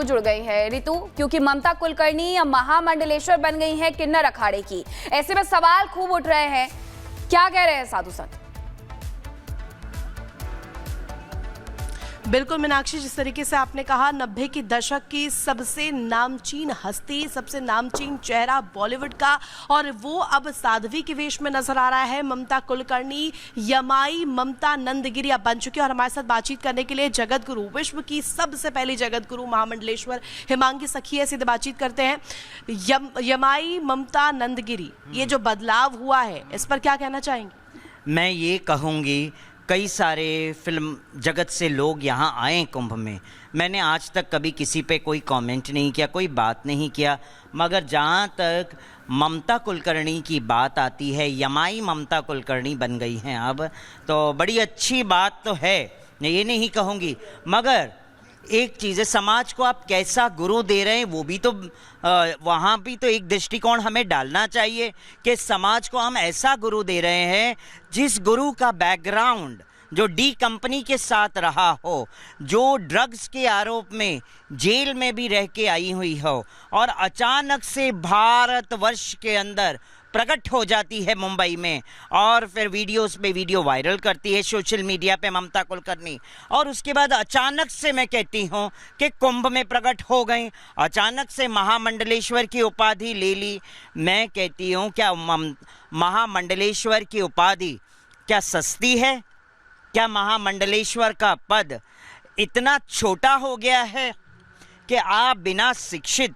जुड़ गई है रितु, क्योंकि ममता कुलकर्णी अब महामंडलेश्वर बन गई हैं किन्नर अखाड़े की। ऐसे में सवाल खूब उठ रहे हैं, क्या कह रहे हैं साधु संत? बिल्कुल मीनाक्षी, जिस तरीके से आपने कहा 90 के दशक की सबसे नामचीन हस्ती, सबसे नामचीन चेहरा बॉलीवुड का, और वो अब साध्वी के वेश में नजर आ रहा है। ममता कुलकर्णी यमाई ममता नंदगिरी अब बन चुकी है और हमारे साथ बातचीत करने के लिए जगत गुरु, विश्व की सबसे पहली जगत गुरु महामंडलेश्वर हिमांगी सखी है, सीधे बातचीत करते हैं। यमाई ममता नंदगिरी, ये जो बदलाव हुआ है इस पर क्या कहना चाहेंगे? मैं ये कहूँगी, कई सारे फिल्म जगत से लोग यहाँ आए कुंभ में, मैंने आज तक कभी किसी पे कोई कमेंट नहीं किया, कोई बात नहीं किया, मगर जहाँ तक ममता कुलकर्णी की बात आती है, यमाई ममता कुलकर्णी बन गई हैं अब, तो बड़ी अच्छी बात तो है, ये नहीं कहूँगी, मगर एक चीज़ है, समाज को आप कैसा गुरु दे रहे हैं वो भी तो वहाँ भी तो एक दृष्टिकोण हमें डालना चाहिए कि समाज को हम ऐसा गुरु दे रहे हैं जिस गुरु का बैकग्राउंड जो डी कंपनी के साथ रहा हो, जो ड्रग्स के आरोप में जेल में भी रह के आई हुई हो और अचानक से भारतवर्ष के अंदर प्रकट हो जाती है मुंबई में और फिर वीडियोस पे वीडियो वायरल करती है सोशल मीडिया पे ममता कुलकर्णी, और उसके बाद अचानक से मैं कहती हूँ कि कुंभ में प्रकट हो गई, अचानक से महामंडलेश्वर की उपाधि ले ली। मैं कहती हूँ क्या महामंडलेश्वर की उपाधि क्या सस्ती है? क्या महामंडलेश्वर का पद इतना छोटा हो गया है कि आप बिना शिक्षित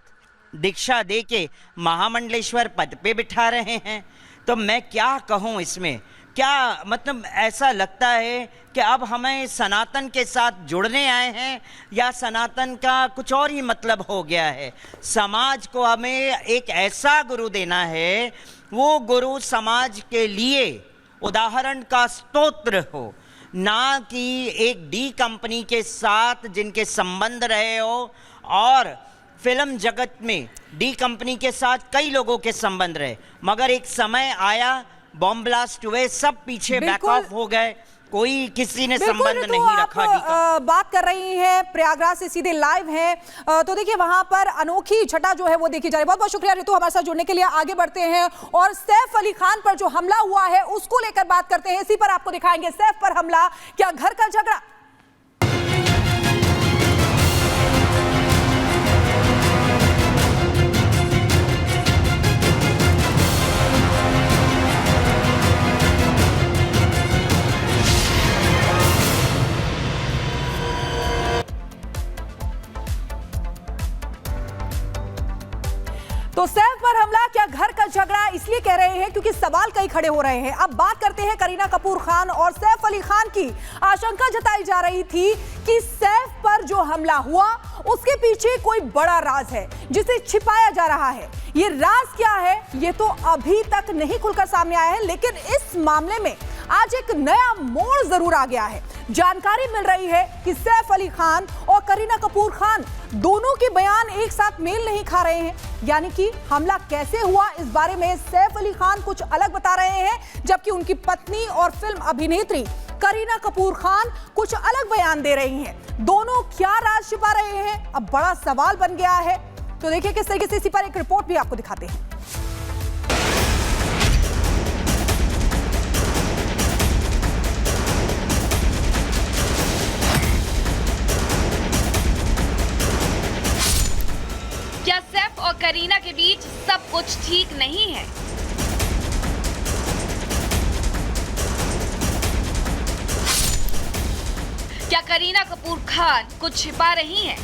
दीक्षा दे के महामंडलेश्वर पद पे बिठा रहे हैं? तो मैं क्या कहूँ इसमें, क्या मतलब ऐसा लगता है कि अब हमें सनातन के साथ जुड़ने आए हैं या सनातन का कुछ और ही मतलब हो गया है। समाज को हमें एक ऐसा गुरु देना है, वो गुरु समाज के लिए उदाहरण का स्तोत्र हो, ना कि एक डी कंपनी के साथ जिनके संबंध रहे हो, और फिल्म जगत में डी कंपनी के साथ कई लोगों के संबंध रहे, मगर एक समय आया बॉम्ब ब्लास्ट हुए, सब पीछे बैक ऑफ हो गए, कोई किसी ने संबंध नहीं रखा। आप बात कर रही हैं, प्रयागराज से सीधे लाइव हैं, तो देखिए वहां पर अनोखी छटा जो है वो देखी जा रही है। बहुत बहुत शुक्रिया रितु हमारे साथ जुड़ने के लिए। आगे बढ़ते हैं और सैफ अली खान पर जो हमला हुआ है उसको लेकर बात करते हैं। इसी पर आपको दिखाएंगे सैफ पर हमला, क्या घर का झगड़ा? तो सैफ पर हमला, क्या घर का झगड़ा? इसलिए कह रहे हैं क्योंकि सवाल कई खड़े हो रहे हैं। अब बात करते हैं करीना कपूर खान और सैफ अली खान की। आशंका जताई जा रही थी कि सैफ पर जो हमला हुआ उसके पीछे कोई बड़ा राज है जिसे छिपाया जा रहा है। ये राज क्या है ये तो अभी तक नहीं खुलकर सामने आया है, लेकिन इस मामले में आज एक नया मोड़ जरूर आ गया है। जानकारी मिल रही है कि सैफ अली खान और करीना कपूर खान दोनों के बयान एक साथ मेल नहीं खा रहे हैं, यानी कि हमला कैसे हुआ इस बारे में सैफ अली खान कुछ अलग बता रहे हैं, जबकि उनकी पत्नी और फिल्म अभिनेत्री करीना कपूर खान कुछ अलग बयान दे रही हैं। दोनों क्या राज छिपा रहे हैं, अब बड़ा सवाल बन गया है। तो देखिए किस तरीके से इसी पर एक रिपोर्ट भी आपको दिखाते हैं। क्या सैफ और करीना के बीच सब कुछ ठीक नहीं है? क्या करीना कपूर खान कुछ छिपा रही हैं?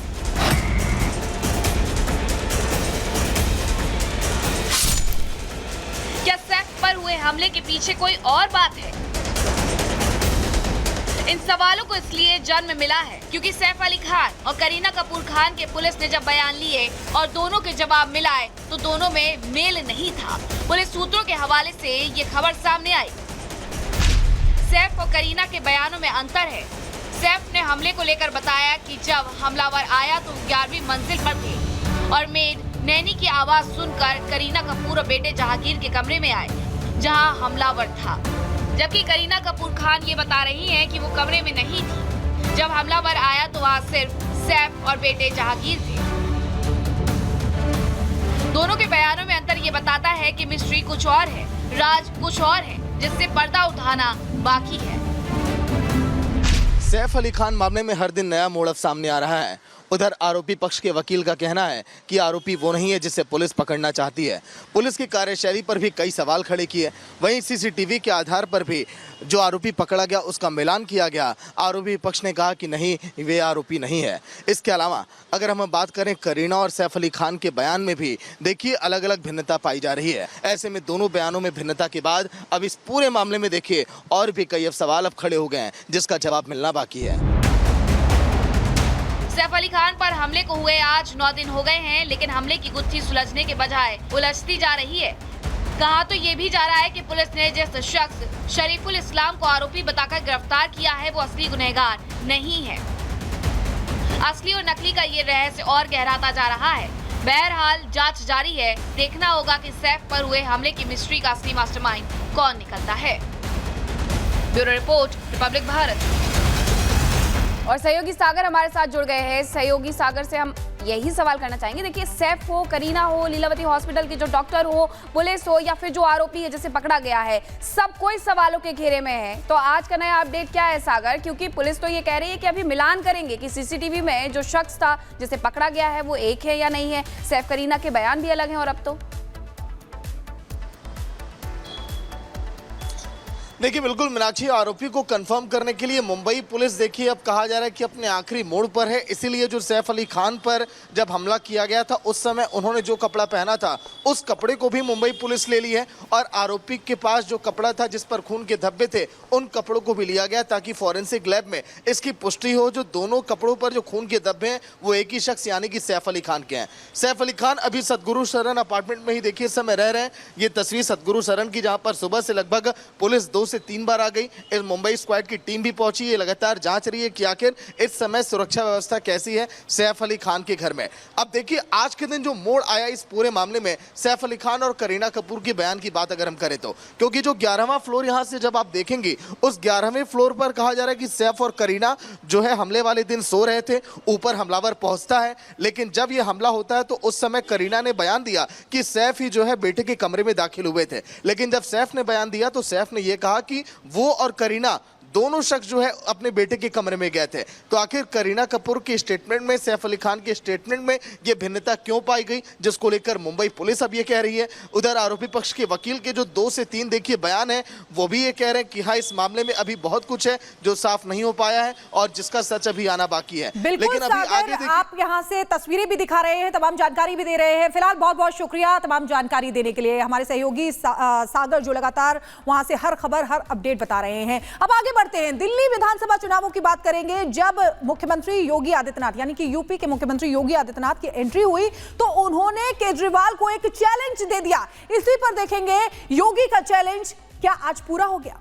क्या सैफ पर हुए हमले के पीछे कोई और बात है? इन सवालों को इसलिए जन्म मिला है क्योंकि सैफ अली खान और करीना कपूर खान के पुलिस ने जब बयान लिए और दोनों के जवाब मिलाए तो दोनों में मेल नहीं था। पुलिस सूत्रों के हवाले से ये खबर सामने आई। सैफ और करीना के बयानों में अंतर है। सैफ ने हमले को लेकर बताया कि जब हमलावर आया तो 11वीं मंजिल पर थे और मेड नैनी की आवाज सुनकर करीना कपूर और बेटे जहांगीर के कमरे में आए जहां हमलावर था, जबकि करीना कपूर खान ये बता रही हैं कि वो कमरे में नहीं थी। जब हमलावर आया तो वहाँ सिर्फ सैफ और बेटे जहांगीर थे। दोनों के बयानों में अंतर ये बताता है कि मिस्ट्री कुछ और है, राज कुछ और है, जिससे पर्दा उठाना बाकी है। सैफ अली खान मामले में हर दिन नया मोड़ सामने आ रहा है। उधर आरोपी पक्ष के वकील का कहना है कि आरोपी वो नहीं है जिसे पुलिस पकड़ना चाहती है। पुलिस की कार्यशैली पर भी कई सवाल खड़े किए। वहीं सीसीटीवी के आधार पर भी जो आरोपी पकड़ा गया उसका मिलान किया गया। आरोपी पक्ष ने कहा कि नहीं, वे आरोपी नहीं है। इसके अलावा अगर हम बात करें करीना और सैफ अली खान के बयान में भी देखिए अलग अलग भिन्नता पाई जा रही है। ऐसे में दोनों बयानों में भिन्नता के बाद अब इस पूरे मामले में देखिए और भी कई सवाल अब खड़े हो गए हैं जिसका जवाब मिलना बाकी है। सैफ अली खान पर हमले को हुए आज 9 दिन हो गए हैं, लेकिन हमले की गुत्थी सुलझने के बजाय उलझती जा रही है। कहा तो ये भी जा रहा है कि पुलिस ने जिस शख्स शरीफुल इस्लाम को आरोपी बताकर गिरफ्तार किया है वो असली गुनहगार नहीं है। असली और नकली का ये रहस्य और गहराता जा रहा है। बहरहाल जांच जारी है। देखना होगा कि सैफ पर हुए हमले की मिस्ट्री का असली मास्टरमाइंड कौन निकलता है। Bureau report, Republic Bharat. और सहयोगी सागर हमारे साथ जुड़ गए हैं। सहयोगी सागर से हम यही सवाल करना चाहेंगे। देखिए, सैफ हो, करीना हो, लीलावती हॉस्पिटल के जो डॉक्टर हो, पुलिस हो या फिर जो आरोपी है जिसे पकड़ा गया है, सब कोई सवालों के घेरे में है। तो आज का नया अपडेट क्या है सागर? क्योंकि पुलिस तो ये कह रही है कि अभी मिलान करेंगे कि सीसीटीवी में जो शख्स था जिसे पकड़ा गया है वो एक है या नहीं है। सैफ करीना के बयान भी अलग हैं और अब तो देखिए बिल्कुल मीनाक्षी, आरोपी को कंफर्म करने के लिए मुंबई पुलिस देखिए अब कहा जा रहा है कि अपने आखिरी मोड़ पर है। इसीलिए जो सैफ अली खान पर जब हमला किया गया था उस समय उन्होंने जो कपड़ा पहना था उस कपड़े को भी मुंबई पुलिस ले ली है और आरोपी के पास जो कपड़ा था जिस पर खून के धब्बे थे उन कपड़ों को भी लिया गया ताकि फॉरेंसिक लैब में इसकी पुष्टि हो। जो दोनों कपड़ों पर जो खून के धब्बे हैं वो एक ही शख्स यानी कि सैफ अली खान के हैं। सैफ अली खान अभी सतगुरु शरण अपार्टमेंट में ही देखिए इस समय रह रहे हैं। ये तस्वीर सतगुरु शरण की जहाँ पर सुबह से लगभग पुलिस 2 से 3 बार आ गई। इस मुंबई स्क्वाड की टीम भी पहुंची है, लगातार जांच रही है कि आखिर इस समय सुरक्षा व्यवस्था कैसी है सैफ अली खान के घर में। अब देखिए आज के दिन जो मोड़ आया इस पूरे मामले में सैफ अली खान और करीना कपूर के बयान की बात अगर हम करें तो, क्योंकि जो 11वां फ्लोर यहां से जब आप देखेंगे उस 11वें फ्लोर पर कहा जा रहा है कि सैफ और करीना जो है हमले वाले दिन सो रहे थे। ऊपर हमलावर पहुंचता है, लेकिन जब यह हमला होता है तो उस समय करीना ने बयान दिया कि सैफ ही जो है बेटे के कमरे में दाखिल हुए थे। लेकिन जब सैफ ने बयान दिया तो सैफ ने यह कहा कि वो और करीना दोनों शख्स जो है अपने बेटे के कमरे में गए थे। तो आखिर करीना कपूर के स्टेटमेंट में सैफ अली खान के स्टेटमेंट में ये भिन्नता क्यों पाई गई, जिसको लेकर मुंबई पुलिस अब ये कह रही है। उधर आरोपी पक्ष के वकील के जो 2 से 3 देखिए बयान है वो भी ये कह रहे हैं कि हाँ इस मामले में अभी बहुत कुछ है जो साफ नहीं हो पाया है और जिसका सच अभी आना बाकी है। लेकिन अभी आगे आप यहाँ से तस्वीरें भी दिखा रहे हैं, तमाम जानकारी भी दे रहे हैं। फिलहाल बहुत बहुत शुक्रिया तमाम जानकारी देने के लिए हमारे सहयोगी सागर जो लगातार वहां से हर खबर हर अपडेट बता रहे हैं। अब आगे बढ़ते हैं, दिल्ली विधानसभा चुनावों की बात करेंगे। जब मुख्यमंत्री योगी आदित्यनाथ यानी कि यूपी के मुख्यमंत्री योगी आदित्यनाथ की एंट्री हुई तो उन्होंने केजरीवाल को एक चैलेंज दे दिया। इसी पर देखेंगे योगी का चैलेंज क्या आज पूरा हो गया।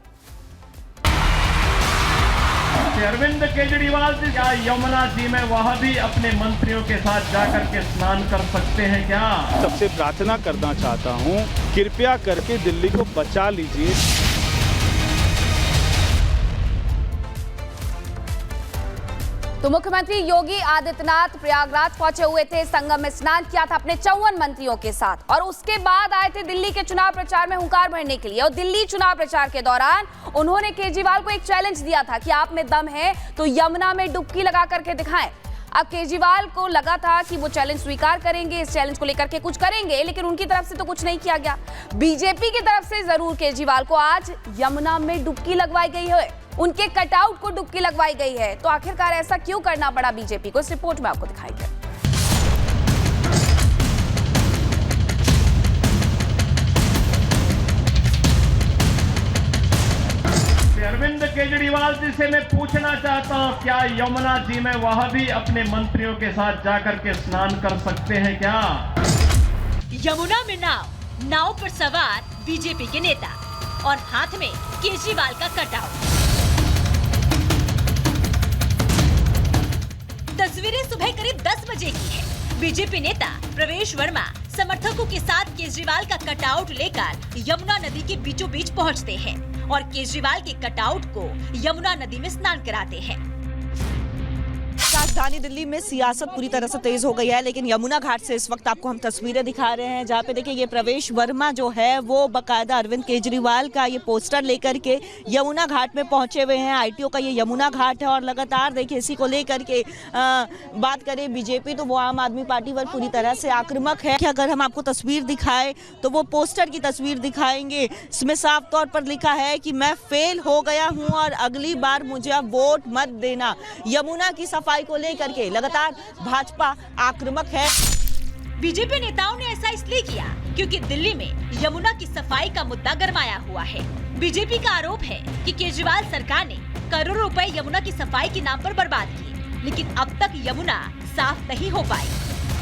अरविंद केजरीवाल जी क्या यमुना जी में वह भी अपने मंत्रियों के साथ जाकर के स्नान कर सकते हैं क्या? सबसे प्रार्थना करना चाहता हूं, कृपया करके दिल्ली को बचा लीजिए। तो मुख्यमंत्री योगी आदित्यनाथ प्रयागराज पहुंचे हुए थे, संगम में स्नान किया था अपने 54 मंत्रियों के साथ और उसके बाद आए थे दिल्ली के चुनाव प्रचार में हुंकार भरने के लिए। और दिल्ली चुनाव प्रचार के दौरान उन्होंने केजरीवाल को एक चैलेंज दिया था कि आप में दम है तो यमुना में डुबकी लगा करके दिखाएं। अब केजरीवाल को लगा था कि वो चैलेंज स्वीकार करेंगे, इस चैलेंज को लेकर के कुछ करेंगे, लेकिन उनकी तरफ से तो कुछ नहीं किया गया। बीजेपी की तरफ से जरूर केजरीवाल को आज यमुना में डुबकी लगवाई गई है, उनके कटआउट को डुबकी लगवाई गई है। तो आखिरकार ऐसा क्यों करना पड़ा बीजेपी को, इस रिपोर्ट में आपको दिखाएंगे। अरविंद केजरीवाल जी से मैं पूछना चाहता हूं, क्या यमुना जी में वह भी अपने मंत्रियों के साथ जाकर के स्नान कर सकते हैं क्या? यमुना में नाव पर सवार बीजेपी के नेता और हाथ में केजरीवाल का कटआउट। तस्वीरें सुबह करीब 10 बजे की है। बीजेपी नेता प्रवेश वर्मा समर्थकों के साथ केजरीवाल का कटआउट लेकर यमुना नदी के बीचों बीच पहुंचते हैं और केजरीवाल के कटआउट को यमुना नदी में स्नान कराते हैं। राजधानी दिल्ली में सियासत पूरी तरह से तेज हो गई है, लेकिन यमुना घाट से इस वक्त आपको हम तस्वीरें दिखा रहे हैं, जहाँ पे देखिए ये प्रवेश वर्मा जो है वो बकायदा अरविंद केजरीवाल का ये पोस्टर लेकर के यमुना घाट में पहुंचे हुए हैं। आईटीओ का ये यमुना घाट है और लगातार देखिए इसी को लेकर के बात करें बीजेपी तो वो आम आदमी पार्टी पर पूरी तरह से आक्रामक है। कि अगर हम आपको तस्वीर दिखाएं तो वो पोस्टर की तस्वीर दिखाएंगे, इसमें साफ तौर पर लिखा है कि मैं फेल हो गया हूं और अगली बार मुझे अब वोट मत देना। यमुना की सफाई को लेकर के लगातार भाजपा आक्रामक है। बीजेपी नेताओं ने ऐसा इसलिए किया क्योंकि दिल्ली में यमुना की सफाई का मुद्दा गरमाया हुआ है। बीजेपी का आरोप है कि केजरीवाल सरकार ने करोड़ों रुपए यमुना की सफाई के नाम पर बर्बाद किए, लेकिन अब तक यमुना साफ नहीं हो पाई।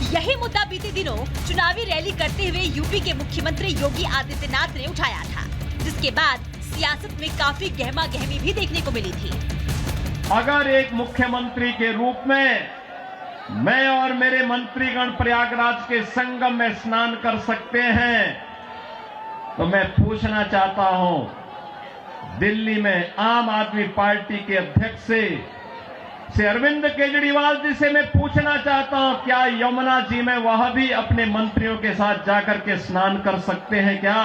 यही मुद्दा बीते दिनों चुनावी रैली करते हुए यूपी के मुख्यमंत्री योगी आदित्यनाथ ने उठाया था, जिसके बाद सियासत में काफी गहमा गहमी भी देखने को मिली थी। अगर एक मुख्यमंत्री के रूप में मैं और मेरे मंत्रीगण प्रयागराज के संगम में स्नान कर सकते हैं तो मैं पूछना चाहता हूं, दिल्ली में आम आदमी पार्टी के अध्यक्ष से अरविंद केजरीवाल जी से मैं पूछना चाहता हूं, क्या यमुना जी में वह भी अपने मंत्रियों के साथ जाकर के स्नान कर सकते हैं क्या?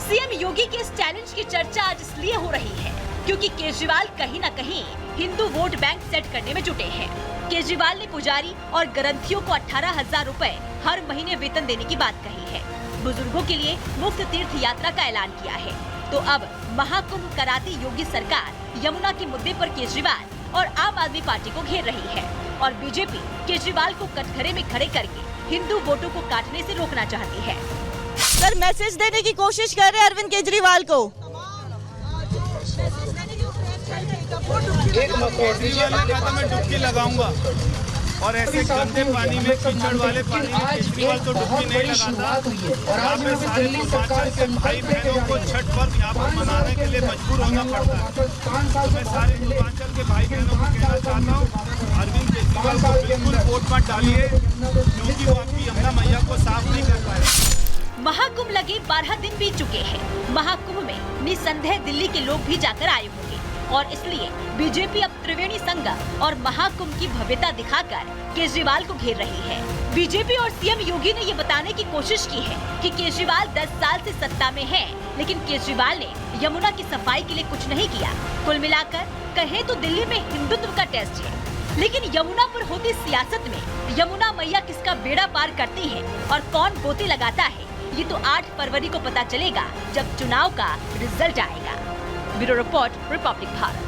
सीएम योगी के इस चैलेंज की चर्चा आज इसलिए हो रही है क्योंकि केजरीवाल कहीं न कहीं हिंदू वोट बैंक सेट करने में जुटे हैं। केजरीवाल ने पुजारी और ग्रंथियों को 18,000 रुपए हर महीने वेतन देने की बात कही है। बुजुर्गों के लिए मुफ्त तीर्थ यात्रा का ऐलान किया है। तो अब महाकुंभ कराते योगी सरकार यमुना के मुद्दे पर केजरीवाल और आम आदमी पार्टी को घेर रही है और बीजेपी केजरीवाल को कटघरे में खड़े करके हिंदू वोटों को काटने से रोकना चाहती है। सर मैसेज देने की कोशिश कर रहे हैं अरविंद केजरीवाल को। मैं डुबकी लगाऊंगा और ऐसे गंदे पानी में कीचड़ वाले पानी में केजरीवाल तो डुबकी नहीं लगाता। यहाँ पे सारे पूर्वांचल के भाई बहनों को छठ पर्व यहाँ पर मनाने के लिए मजबूर होना पड़ता है। तो मैं सारे पूर्वांचल के भाई बहनों को कहना चाहता हूँ, अरविंद केजरीवाल को बिल्कुल वोट मत डालिए क्योंकि वो आपकी यमुना मैया को साफ नहीं कर पाए। महाकुंभ लगे 12 दिन बीत चुके हैं। महाकुंभ में निसंदेह दिल्ली के लोग भी जाकर आए होंगे और इसलिए बीजेपी अब त्रिवेणी संगम और महाकुंभ की भव्यता दिखाकर केजरीवाल को घेर रही है। बीजेपी और सीएम योगी ने ये बताने की कोशिश की है कि केजरीवाल 10 साल से सत्ता में है, लेकिन केजरीवाल ने यमुना की सफाई के लिए कुछ नहीं किया। कुल मिलाकर कहें तो दिल्ली में हिंदुत्व का टेस्ट है, लेकिन यमुना पर होती सियासत में यमुना मैया किसका बेड़ा पार करती है और कौन गोते लगाता है, ये तो 8 फरवरी को पता चलेगा जब चुनाव का रिजल्ट आएगा। Bureau report, Republic Bharat.